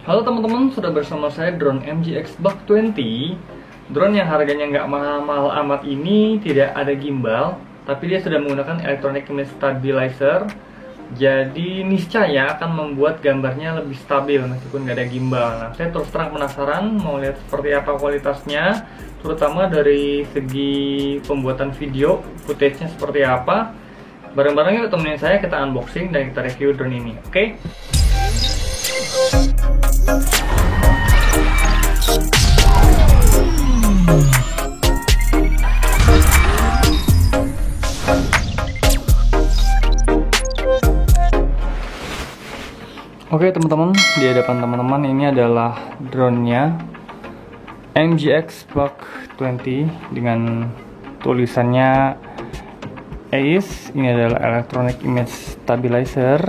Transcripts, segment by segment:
Halo teman-teman, sudah bersama saya drone MGX Buck 20. Drone yang harganya nggak mahal-mahal amat ini tidak ada gimbal, tapi dia sudah menggunakan electronic image stabilizer. Jadi niscaya akan membuat gambarnya lebih stabil meskipun nggak ada gimbal. Nah, saya terus terang penasaran mau lihat seperti apa kualitasnya, terutama dari segi pembuatan video, footage-nya seperti apa. Bareng-bareng yuk temenin saya, kita unboxing dan kita review drone ini, oke? Oke teman-teman, di hadapan teman-teman ini adalah drone-nya MGX Buck 20 dengan tulisannya ACE. Ini adalah electronic image stabilizer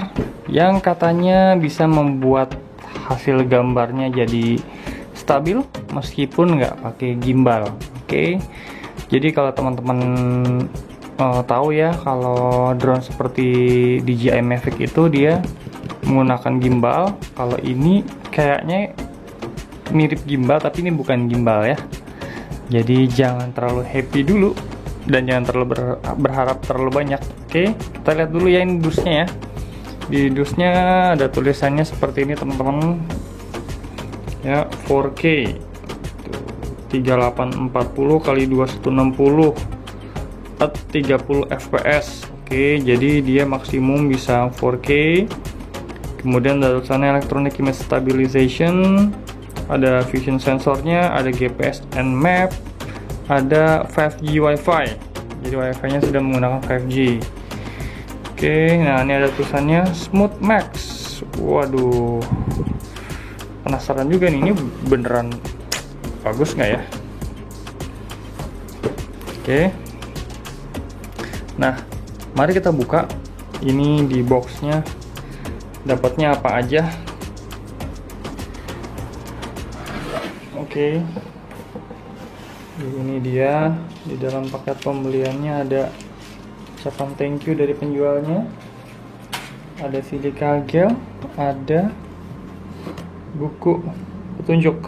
yang katanya bisa membuat hasil gambarnya jadi stabil meskipun nggak pakai gimbal. Oke, jadi kalau teman-teman tahu ya, kalau drone seperti DJI Mavic itu dia menggunakan gimbal. Kalau ini kayaknya mirip gimbal tapi ini bukan gimbal ya, jadi jangan terlalu happy dulu dan jangan terlalu berharap terlalu banyak. Oke, kita lihat dulu ya ini dusnya ya. Di dusnya ada tulisannya seperti ini teman-teman ya, 4K 3840 x 2160 at 30 fps. Oke, jadi dia maksimum bisa 4K. Kemudian ada tulisannya electronic image stabilization, ada vision sensornya, ada GPS and map, ada 5G Wi-Fi. Jadi Wi-Fi nya sudah menggunakan 5G. Oke, nah ini ada tulisannya Smooth Max. Waduh, penasaran juga nih, ini beneran bagus nggak ya? Oke, nah mari kita buka ini di boxnya. Dapatnya apa aja? Oke, ini dia. Di dalam paket pembeliannya ada ucapan thank you dari penjualnya, ada silika gel, ada buku petunjuk.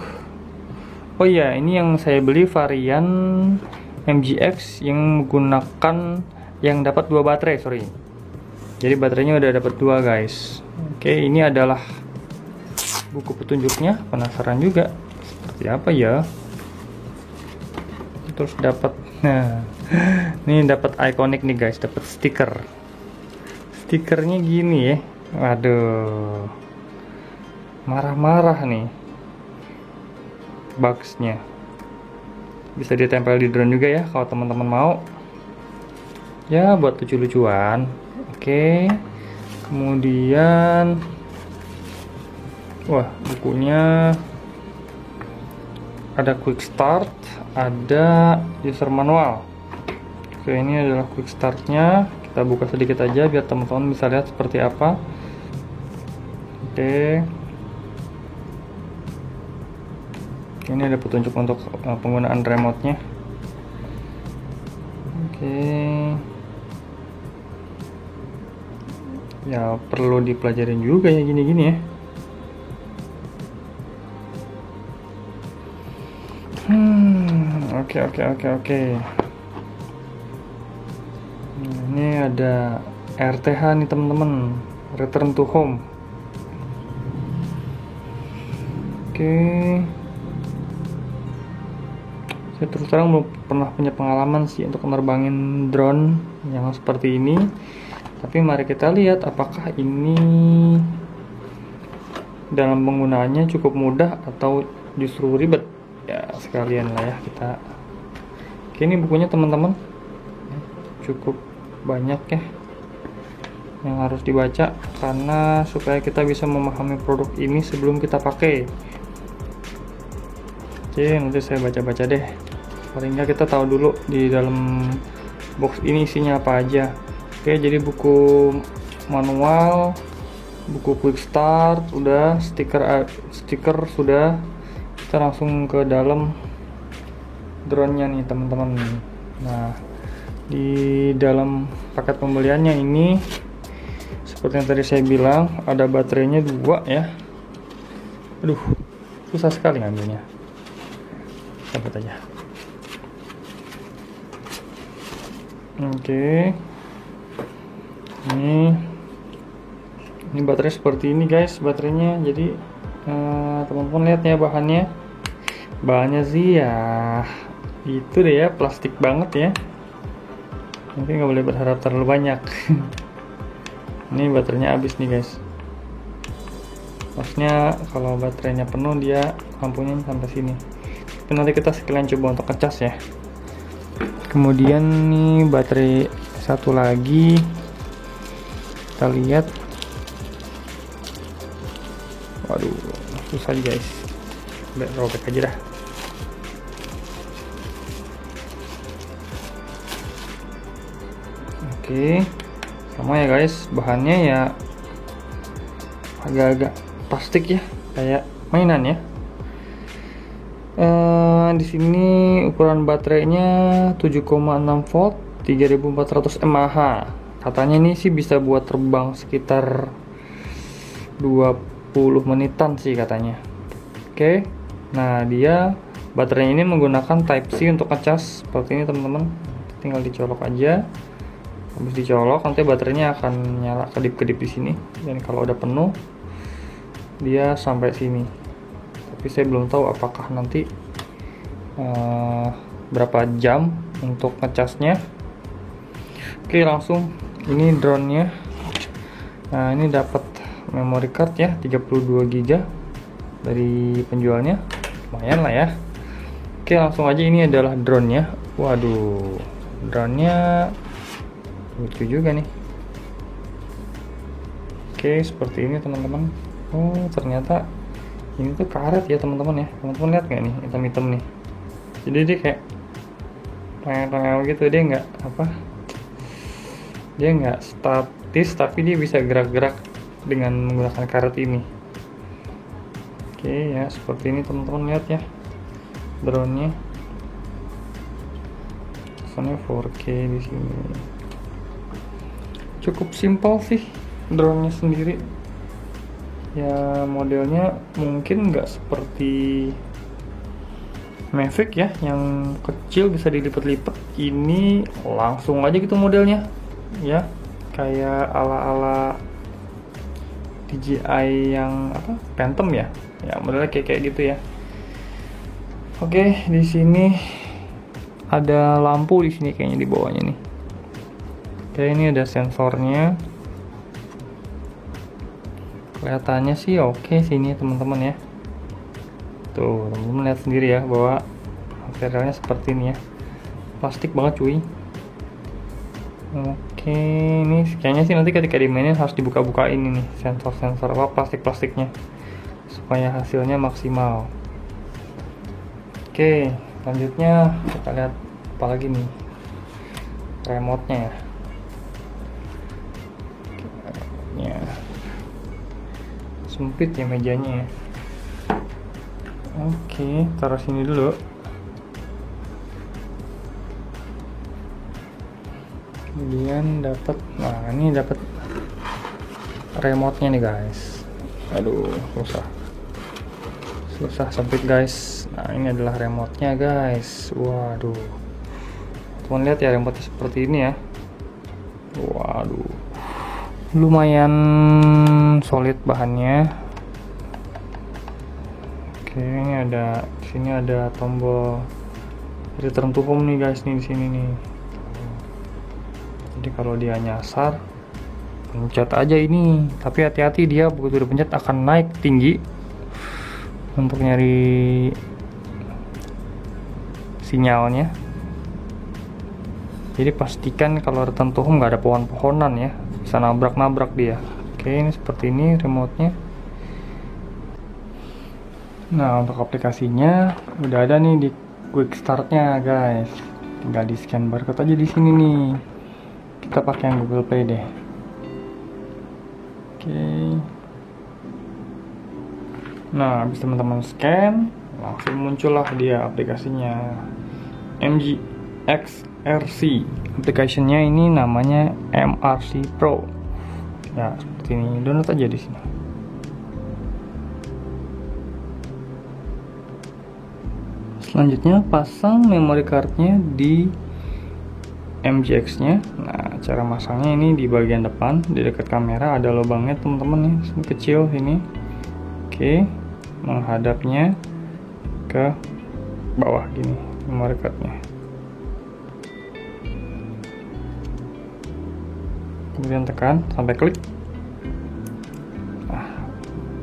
Oh iya, ini yang saya beli varian MGX yang menggunakan yang dapat 2 baterai, sorry. Jadi baterainya udah dapat 2 guys. Oke, ini adalah buku petunjuknya. Penasaran juga seperti apa ya. Terus dapat, nah ini dapat ikonik nih guys, dapat stiker. Stikernya gini ya. Waduh, marah-marah nih boxnya. Bisa ditempel di drone juga ya kalau teman-teman mau. Ya buat lucu-lucuan. Oke, kemudian wah, bukunya ada quick start, ada user manual. Oke, ini adalah quick startnya. Kita buka sedikit aja biar teman-teman bisa lihat seperti apa. Oke, ini ada petunjuk untuk penggunaan remote-nya. Oke, ya perlu dipelajarin juga ya gini-gini ya. Oke. Ini ada RTH nih teman-teman, return to home. Oke, saya terus terang belum pernah punya pengalaman sih untuk menerbangin drone yang seperti ini. Tapi mari kita lihat apakah ini dalam penggunaannya cukup mudah atau justru ribet. Ya sekalian lah ya kita. Oke, ini bukunya teman-teman cukup banyak ya yang harus dibaca karena supaya kita bisa memahami produk ini sebelum kita pakai. Oke, nanti saya baca-baca deh. Paling nggak kita tahu dulu di dalam box ini isinya apa aja. Oke, jadi buku manual, buku quick start udah, stiker sudah. Kita langsung ke dalam drone-nya nih teman-teman. Nah, di dalam paket pembeliannya ini seperti yang tadi saya bilang ada baterainya 2 ya. Aduh, susah sekali ngambilnya. Cabut aja. Oke. Ini baterai seperti ini guys, baterainya. Jadi teman-teman lihat ya bahannya sih ya itu deh ya, plastik banget ya. Mungkin nggak boleh berharap terlalu banyak. Ini baterainya habis nih guys. Maksudnya kalau baterainya penuh dia lampunya sampai sini. Tapi nanti kita sekalian coba untuk ngecas ya. Kemudian nih baterai satu lagi, kita lihat. Waduh, susah guys. Robek aja dah. Oke, sama ya guys, bahannya ya agak-agak plastik ya, kayak mainan ya. Di sini ukuran baterainya 7,6 volt 3400 mAh. Katanya ini sih bisa buat terbang sekitar 20 menitan sih katanya. Oke, nah dia baterainya ini menggunakan Type C untuk ngecas seperti ini teman-teman. Tinggal dicolok aja. Habis dicolok nanti baterainya akan nyala kedip-kedip di sini. Dan kalau udah penuh dia sampai sini. Tapi saya belum tahu apakah nanti berapa jam untuk ngecasnya. Oke, langsung ini drone-nya. Nah, ini dapat memory card ya, 32 GB dari penjualnya. Lumayan lah ya. Oke, langsung aja, ini adalah drone-nya. Waduh, drone-nya lucu juga nih. Oke, seperti ini teman-teman. Oh, ternyata ini tuh karet ya teman-teman ya. Teman-teman lihat nggak nih, hitam-hitam nih. Jadi dia kayak tengah-tengah gitu, dia nggak apa? Dia nggak statis, tapi dia bisa gerak-gerak dengan menggunakan karet ini. Oke ya, seperti ini teman-teman lihat ya drone-nya. Soalnya 4K di sini. Cukup simpel sih drone-nya sendiri. Ya modelnya mungkin nggak seperti Mavic ya, yang kecil bisa dilipat-lipat. Ini langsung aja gitu modelnya ya, kayak ala-ala DJI yang apa, Phantom ya, modelnya kayak gitu ya. Oke, di sini ada lampu di sini kayaknya di bawahnya nih. Oke, ini ada sensornya. Kelihatannya sih oke sini teman-teman ya. Tuh, teman-teman lihat sendiri ya bahwa materialnya seperti ini ya. Plastik banget cuy. Oke, ini kayaknya sih nanti ketika dimainin harus dibuka-bukain ini sensor-sensor apa plastik-plastiknya supaya hasilnya maksimal. Oke, selanjutnya kita lihat apa lagi nih, remote-nya ya. Sempit ya mejanya ya. Oke, taruh sini dulu. Kemudian dapat, nah ini dapat remote-nya nih guys. Aduh, susah sempit guys. Nah, ini adalah remote-nya guys. Waduh, teman lihat ya remote seperti ini ya. Waduh, lumayan solid bahannya. Oke, ini ada, di sini ada tombol return to home nih guys, nih di sini nih. Jadi kalau dia nyasar, pencet aja ini. Tapi hati-hati, dia begitu dipencet akan naik tinggi untuk nyari sinyalnya. Jadi pastikan kalau return to home nggak ada pohon-pohonan ya, bisa nabrak-nabrak dia. Oke, ini seperti ini remote-nya. Nah, untuk aplikasinya udah ada nih di quick start-nya guys. Tinggal di scan barcode aja di sini nih. Kita pakai yang Google Play deh. Oke. Nah, habis teman-teman scan, langsung muncullah dia aplikasinya. MGXRC. Aplikasinya ini namanya MRC Pro. Ya, seperti ini. Download aja di sini. Selanjutnya pasang memory cardnya di MGX nya. Nah, cara masangnya ini di bagian depan, di dekat kamera ada lubangnya teman-teman nih, kecil ini. Oke, menghadapnya ke bawah gini memory cardnya. Kemudian tekan sampai klik. Nah,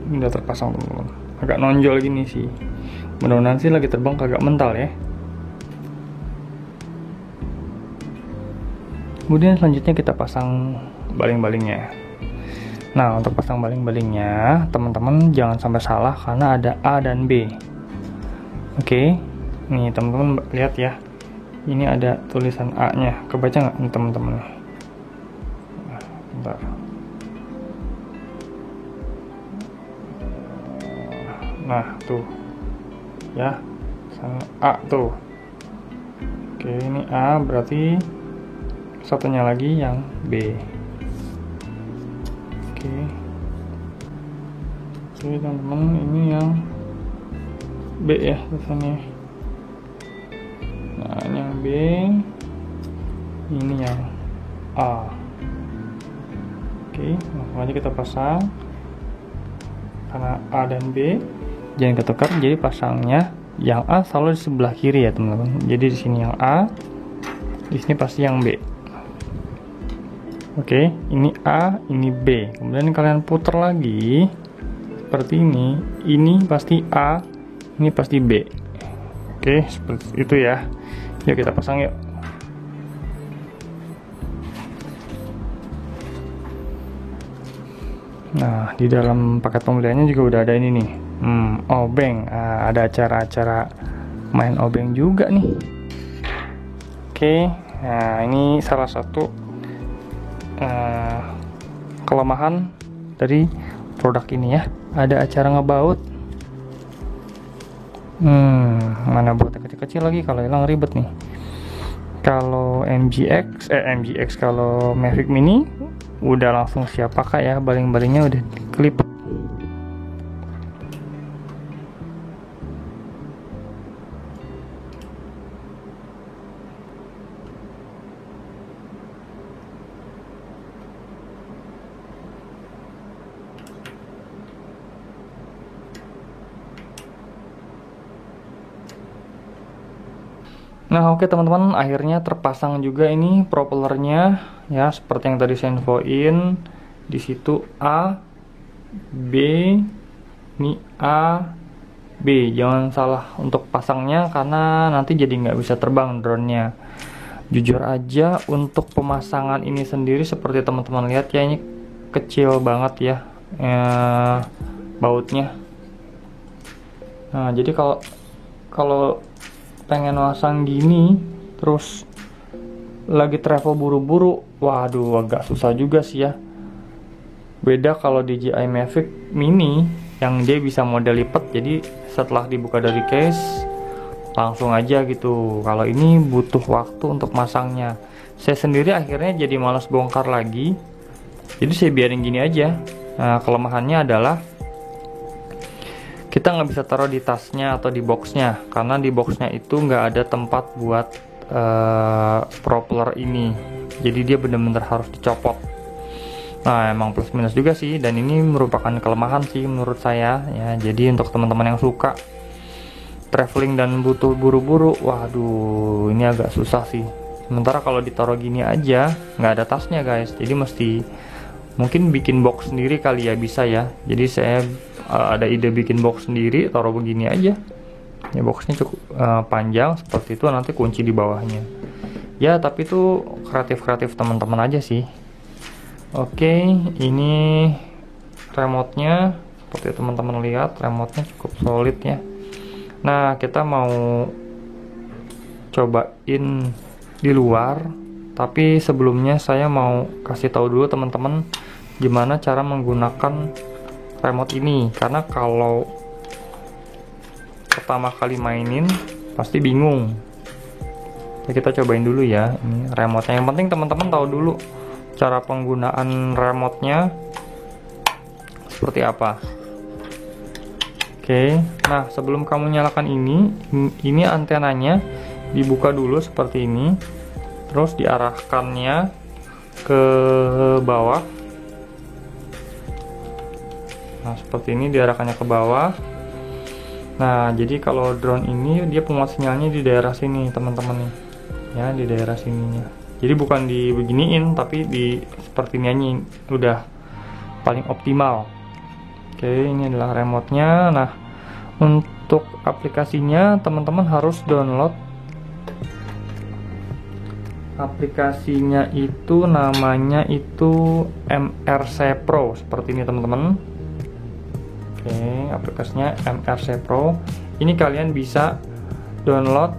ini udah terpasang teman-teman. Agak nonjol gini sih. Mudah-mudahan sih lagi terbang kagak mental ya. Kemudian selanjutnya kita pasang baling-balingnya. Nah, untuk pasang baling-balingnya teman-teman jangan sampai salah karena ada A dan B. Oke, nih teman-teman lihat ya, ini ada tulisan A nya, kebaca nggak nih teman-teman? Bentar. Nah tuh ya, sana A tuh. Oke, ini A, berarti satunya lagi yang B. Oke, teman-teman, ini yang B ya tulisannya. Nah, ini yang B, ini yang A. Oke, langsung aja kita pasang. Karena A dan B jangan ketukar, jadi pasangnya yang A selalu di sebelah kiri ya teman-teman. Jadi di sini yang A, di sini pasti yang B. Oke, ini A, ini B. Kemudian kalian putar lagi seperti ini. Ini pasti A, ini pasti B. Oke, seperti itu ya. Yuk kita pasang yuk. Nah, di dalam paket pembeliannya juga udah ada ini nih. Obeng. Ada acara-acara main obeng juga nih. Oke, nah ini salah satu kelemahan dari produk ini ya. Ada acara ngebaut. Mana bautnya kecil-kecil lagi, kalau hilang ribet nih. Kalau MGX kalau Mavic Mini udah langsung siap pakai ya, baling-balingnya udah kelipet. Nah, oke teman-teman, akhirnya terpasang juga ini propellernya ya, seperti yang tadi saya infoin. Di situ A, B, ini A, B. Jangan salah untuk pasangnya karena nanti jadi nggak bisa terbang drone-nya. Jujur aja untuk pemasangan ini sendiri seperti teman-teman lihat ya, ini kecil banget ya, bautnya. Nah, jadi kalau pengen masang gini terus lagi travel buru-buru, waduh agak susah juga sih ya. Beda kalau DJI Mavic Mini yang dia bisa model lipat, jadi setelah dibuka dari case langsung aja gitu. Kalau ini butuh waktu untuk masangnya. Saya sendiri akhirnya jadi malas bongkar lagi, jadi saya biarin gini aja. Nah, kelemahannya adalah kita nggak bisa taruh di tasnya atau di boxnya, karena di boxnya itu nggak ada tempat buat propeller ini, jadi dia benar-benar harus dicopot. Nah, emang plus minus juga sih, dan ini merupakan kelemahan sih menurut saya ya. Jadi untuk teman-teman yang suka traveling dan butuh buru-buru, waduh ini agak susah sih. Sementara kalau ditaruh gini aja nggak ada tasnya guys, jadi mesti mungkin bikin box sendiri kali ya, bisa ya. Jadi saya ada ide bikin box sendiri, taruh begini aja ya, boxnya cukup panjang seperti itu, nanti kunci di bawahnya ya. Tapi itu kreatif teman-teman aja sih. Oke, ini remote-nya seperti teman-teman lihat, remote-nya cukup solid ya. Nah, kita mau cobain di luar, tapi sebelumnya saya mau kasih tahu dulu teman-teman gimana cara menggunakan remote ini, karena kalau pertama kali mainin pasti bingung. Ya, kita cobain dulu ya ini remote-nya. Yang penting teman-teman tahu dulu cara penggunaan remote-nya seperti apa. Oke, nah sebelum kamu nyalakan ini antenanya dibuka dulu seperti ini, terus diarahkannya ke bawah. Nah seperti ini diarahkannya ke bawah. Nah jadi kalau drone ini dia penguat sinyalnya di daerah sini teman-teman nih, ya di daerah sininya. Jadi bukan dibeginiin, tapi di seperti ini udah paling optimal. Oke, ini adalah remote-nya. Nah untuk aplikasinya teman-teman harus download. Aplikasinya itu namanya itu MRC Pro seperti ini teman-teman. Oke, aplikasinya MRC Pro. Ini kalian bisa download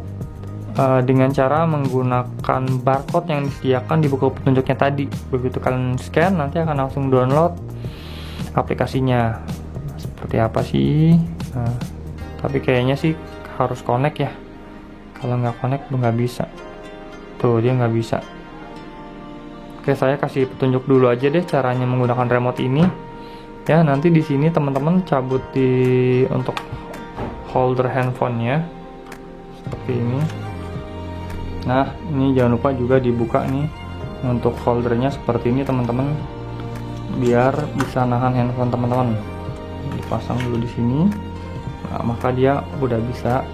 dengan cara menggunakan barcode yang disediakan di buku petunjuknya tadi. Begitu kalian scan, nanti akan langsung download aplikasinya. Seperti apa sih? Nah, tapi kayaknya sih harus connect ya. Kalau nggak connect nggak bisa. Tuh dia nggak bisa. Oke, saya kasih petunjuk dulu aja deh caranya menggunakan remote ini. Ya, nanti di sini teman-teman cabut untuk holder handphonenya seperti ini. Nah, ini jangan lupa juga dibuka nih untuk holdernya seperti ini teman-teman, biar bisa nahan handphone teman-teman. Dipasang dulu di sini. Nah, maka dia udah bisa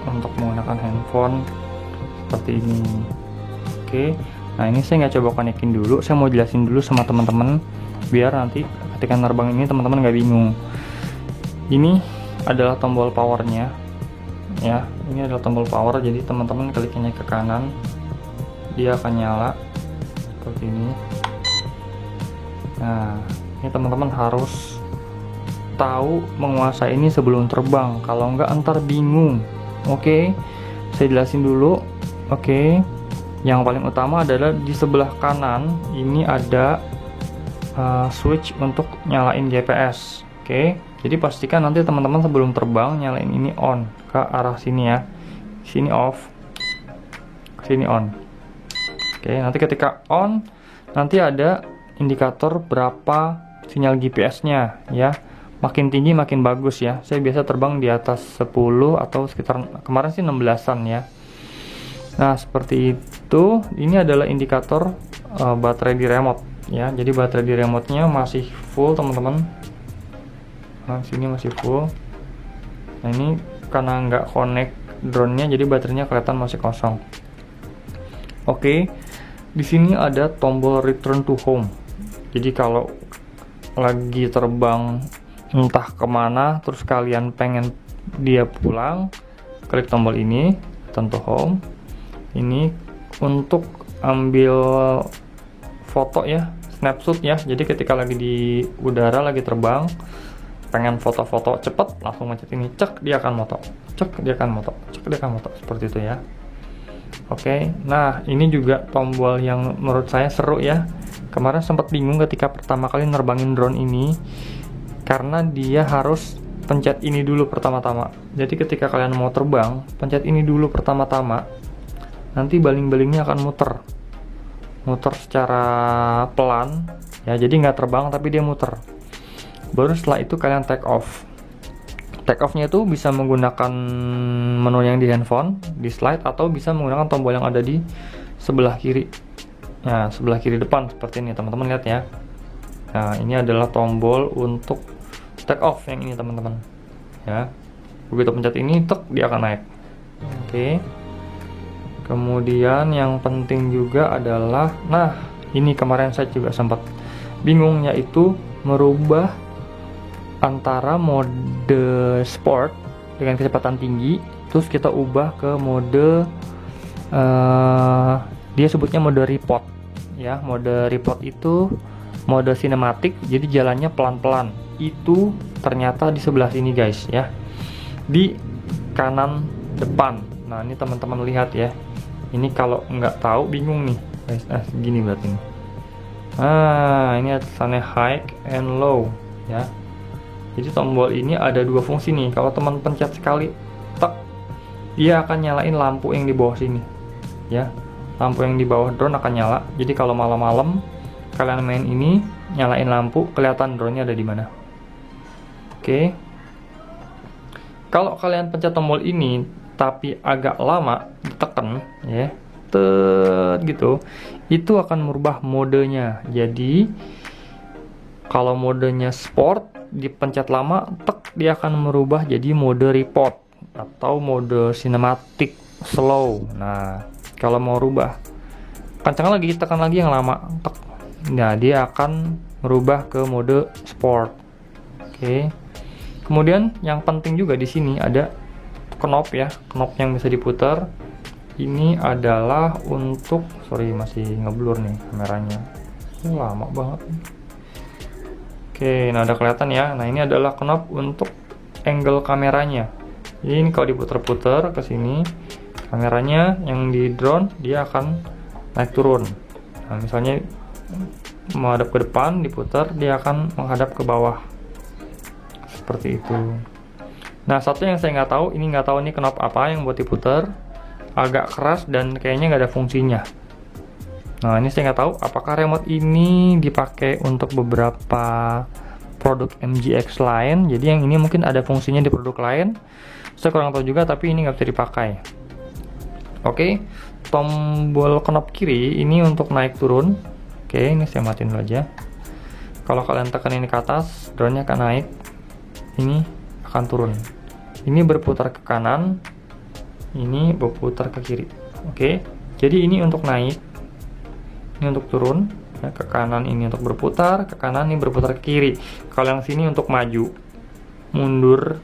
untuk menggunakan handphone seperti ini. Oke, nah ini saya nggak coba konekin dulu, saya mau jelasin dulu sama teman-teman biar nanti ketika nerbang ini teman-teman nggak bingung. Ini adalah tombol powernya, ya. Ini adalah tombol power, jadi teman-teman kliknya ke kanan, dia akan nyala seperti ini. Nah, ini teman-teman harus tahu menguasai ini sebelum terbang, kalau nggak antar bingung. Oke, saya jelasin dulu. Oke, yang paling utama adalah di sebelah kanan ini ada switch untuk nyalain GPS. Oke, jadi pastikan nanti teman-teman sebelum terbang nyalain ini on ke arah sini ya. Sini off, sini on. Oke, nanti ketika on nanti ada indikator berapa sinyal GPS-nya ya. Makin tinggi makin bagus ya. Saya biasa terbang di atas 10 atau sekitar kemarin sih 16-an ya. Nah, seperti itu. Ini adalah indikator baterai di remote ya. Jadi baterai di remote-nya masih full teman-teman. Nah, sini masih full. Nah, ini karena nggak connect drone-nya, jadi baterainya kelihatan masih kosong. Oke, di sini ada tombol return to home. Jadi kalau lagi terbang entah kemana, terus kalian pengen dia pulang, klik tombol ini, return to home. Ini untuk ambil foto ya, snapshot ya. Jadi ketika lagi di udara, lagi terbang, pengen foto-foto cepet, langsung mencet ini, cek dia akan moto, cek dia akan moto, cek dia akan moto, seperti itu ya. Oke, nah ini juga tombol yang menurut saya seru ya. Kemarin sempat bingung ketika pertama kali nerbangin drone ini, karena dia harus pencet ini dulu pertama-tama. Jadi ketika kalian mau terbang, pencet ini dulu pertama-tama, nanti baling-balingnya akan muter secara pelan ya, jadi nggak terbang tapi dia muter. Baru setelah itu kalian take off. Take off-nya itu bisa menggunakan menu yang di handphone, di slide, atau bisa menggunakan tombol yang ada di sebelah kiri. Nah, sebelah kiri depan seperti ini, teman-teman lihat ya. Nah, ini adalah tombol untuk take off yang ini, teman-teman. Ya. Begitu pencet ini, tek, dia akan naik. Oke. Kemudian yang penting juga adalah, nah, ini kemarin saya juga sempat bingung, yaitu merubah antara mode sport dengan kecepatan tinggi, terus kita ubah ke mode dia sebutnya mode report ya. Mode report itu mode sinematik, jadi jalannya pelan-pelan. Itu ternyata di sebelah sini guys ya, di kanan depan. Nah, ini teman-teman lihat ya, ini kalau nggak tahu bingung nih guys. Gini berarti nih. Ini tulisannya high and low ya. Jadi tombol ini ada dua fungsi nih. Kalau teman pencet sekali, tek, dia akan nyalain lampu yang di bawah sini ya. Lampu yang di bawah drone akan nyala. Jadi kalau malam-malam kalian main ini, nyalain lampu, kelihatan drone-nya ada di mana. Oke. Kalau kalian pencet tombol ini tapi agak lama ditekan ya, tet gitu, itu akan merubah modenya. Jadi kalau modenya sport dipencet lama, tek, dia akan merubah jadi mode report atau mode cinematic slow. Nah, kalau mau rubah, kencang lagi, tekan lagi yang lama, tek. Nah, dia akan merubah ke mode sport. Oke. Kemudian yang penting juga di sini ada knob ya, knob yang bisa diputar. Ini adalah untuk, sorry masih ngeblur nih kameranya. Ini lama banget. Oke, nah udah kelihatan ya. Nah, ini adalah knob untuk angle kameranya. Jadi ini kalau diputar-putar ke sini, kameranya yang di drone dia akan naik turun. Nah, misalnya menghadap ke depan, diputar, dia akan menghadap ke bawah. Seperti itu. Nah, satu yang saya nggak tahu, ini nggak tahu nih knob apa yang buat diputar, agak keras dan kayaknya nggak ada fungsinya. Nah, ini saya nggak tahu apakah remote ini dipakai untuk beberapa produk MGX lain. Jadi yang ini mungkin ada fungsinya di produk lain. Saya kurang tahu juga, tapi ini nggak bisa dipakai. Oke, tombol knob kiri ini untuk naik turun. Oke, ini saya matiin dulu aja. Kalau kalian tekan ini ke atas, drone-nya akan naik. Ini akan turun. Ini berputar ke kanan, ini berputar ke kiri. Oke, jadi ini untuk naik, ini untuk turun ya, ke kanan ini untuk berputar, ke kanan ini berputar ke kiri. Kalau yang sini untuk maju, mundur,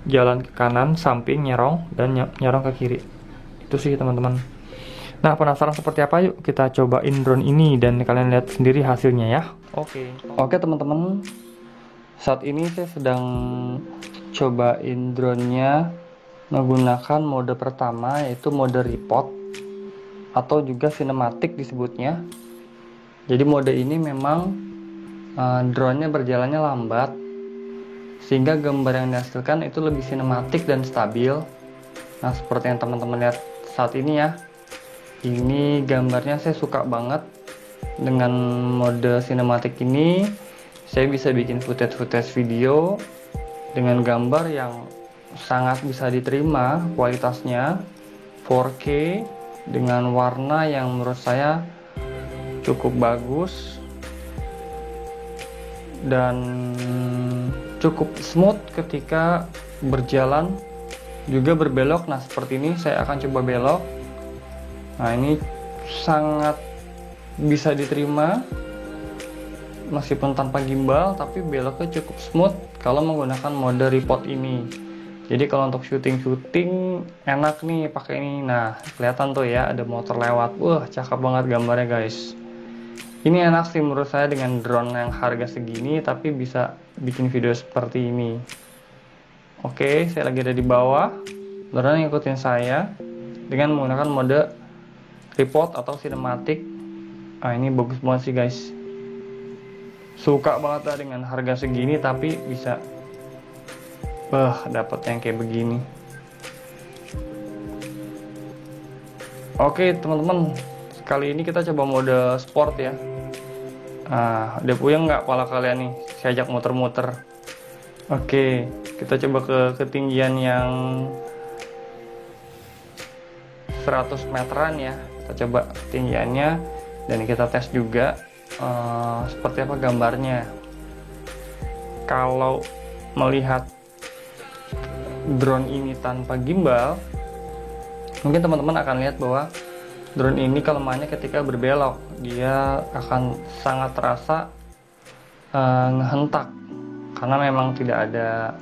jalan ke kanan, samping, nyerong, dan nyerong ke kiri. Itu sih teman-teman. Nah, penasaran seperti apa? Yuk kita cobain drone ini dan kalian lihat sendiri hasilnya ya. Oke teman-teman, saat ini saya sedang cobain drone-nya menggunakan mode pertama, yaitu mode report atau juga sinematik disebutnya. Jadi mode ini memang drone-nya berjalannya lambat, sehingga gambar yang dihasilkan itu lebih sinematik dan stabil. Nah, seperti yang teman-teman lihat saat ini ya, ini gambarnya saya suka banget. Dengan mode sinematik ini saya bisa bikin footage video dengan gambar yang sangat bisa diterima kualitasnya, 4K dengan warna yang menurut saya cukup bagus dan cukup smooth ketika berjalan, juga berbelok. Nah, seperti ini saya akan coba belok. Nah, ini sangat bisa diterima meskipun tanpa gimbal, tapi beloknya cukup smooth kalau menggunakan mode report ini. Jadi kalau untuk syuting enak nih pakai ini. Nah, kelihatan tuh ya ada motor lewat. Wah, cakep banget gambarnya guys. Ini enak sih menurut saya dengan drone yang harga segini tapi bisa bikin video seperti ini. Oke, saya lagi ada di bawah. Drone ngikutin saya dengan menggunakan mode report atau cinematic. Nah, ini bagus banget sih guys. Suka banget lah dengan harga segini tapi bisa dapat yang kayak begini. Oke teman-teman, kali ini kita coba mode sport ya. Nah, udah puyeng nggak kepala kalian nih? Saya ajak muter-muter. Oke, kita coba ke ketinggian yang 100 meteran ya. Kita coba ketinggiannya dan kita tes juga seperti apa gambarnya. Kalau melihat drone ini tanpa gimbal, mungkin teman-teman akan lihat bahwa drone ini kelemahannya ketika berbelok, dia akan sangat terasa ngehentak karena memang tidak ada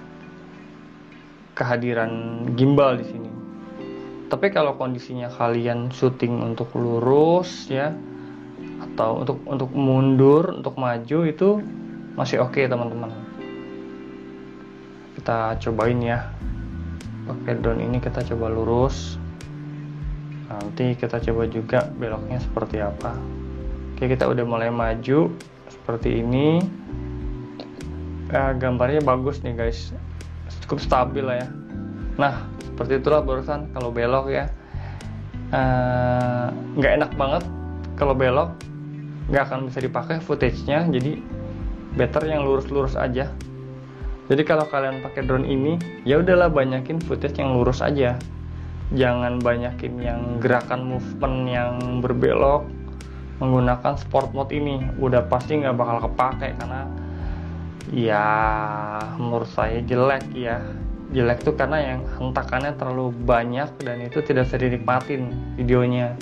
kehadiran gimbal di sini. Tapi kalau kondisinya kalian syuting untuk lurus ya, atau untuk mundur, untuk maju, itu masih oke teman-teman. Kita cobain ya. Pakai drone ini kita coba lurus. Nanti kita coba juga beloknya seperti apa. Oke, kita udah mulai maju seperti ini. Gambarnya bagus nih guys, cukup stabil lah ya. Nah, seperti itulah barusan kalau belok ya. Nggak enak banget kalau belok, nggak akan bisa dipakai footage-nya. Jadi better yang lurus-lurus aja. Jadi kalau kalian pakai drone ini, ya udahlah banyakin footage yang lurus aja. Jangan banyakin yang gerakan movement yang berbelok. Menggunakan sport mode ini udah pasti nggak bakal kepake karena ya menurut saya jelek ya. Jelek tuh karena yang hentakannya terlalu banyak dan itu tidak bisa dinikmatin videonya.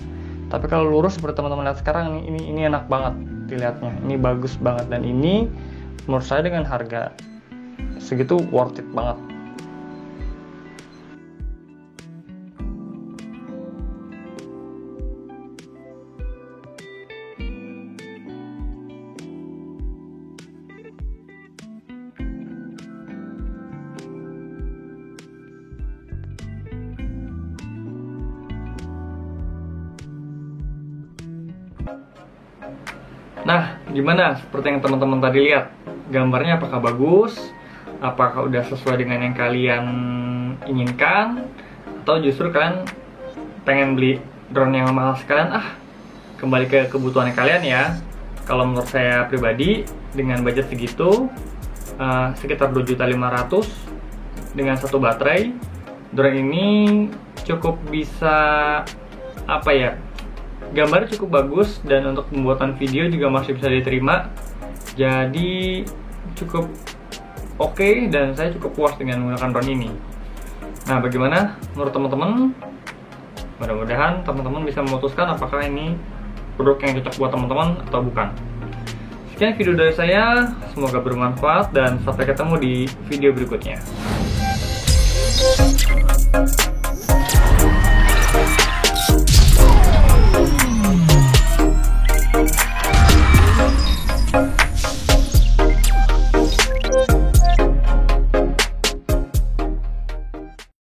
Tapi kalau lurus seperti teman-teman lihat sekarang nih, ini enak banget dilihatnya. Ini bagus banget dan ini menurut saya dengan harga segitu worth it banget. Nah, gimana? Seperti yang teman-teman tadi lihat, gambarnya apakah bagus? Apakah udah sesuai dengan yang kalian inginkan? Atau justru kalian pengen beli drone yang mahal sekalian? Kembali ke kebutuhan kalian ya. Kalau menurut saya pribadi, dengan budget segitu, sekitar 2.500.000 dengan satu baterai, drone ini cukup bisa gambarnya cukup bagus dan untuk pembuatan video juga masih bisa diterima. Jadi cukup oke dan saya cukup puas dengan menggunakan drone ini. Nah, bagaimana menurut teman-teman? Mudah-mudahan teman-teman bisa memutuskan apakah ini produk yang cocok buat teman-teman atau bukan. Sekian video dari saya, semoga bermanfaat dan sampai ketemu di video berikutnya.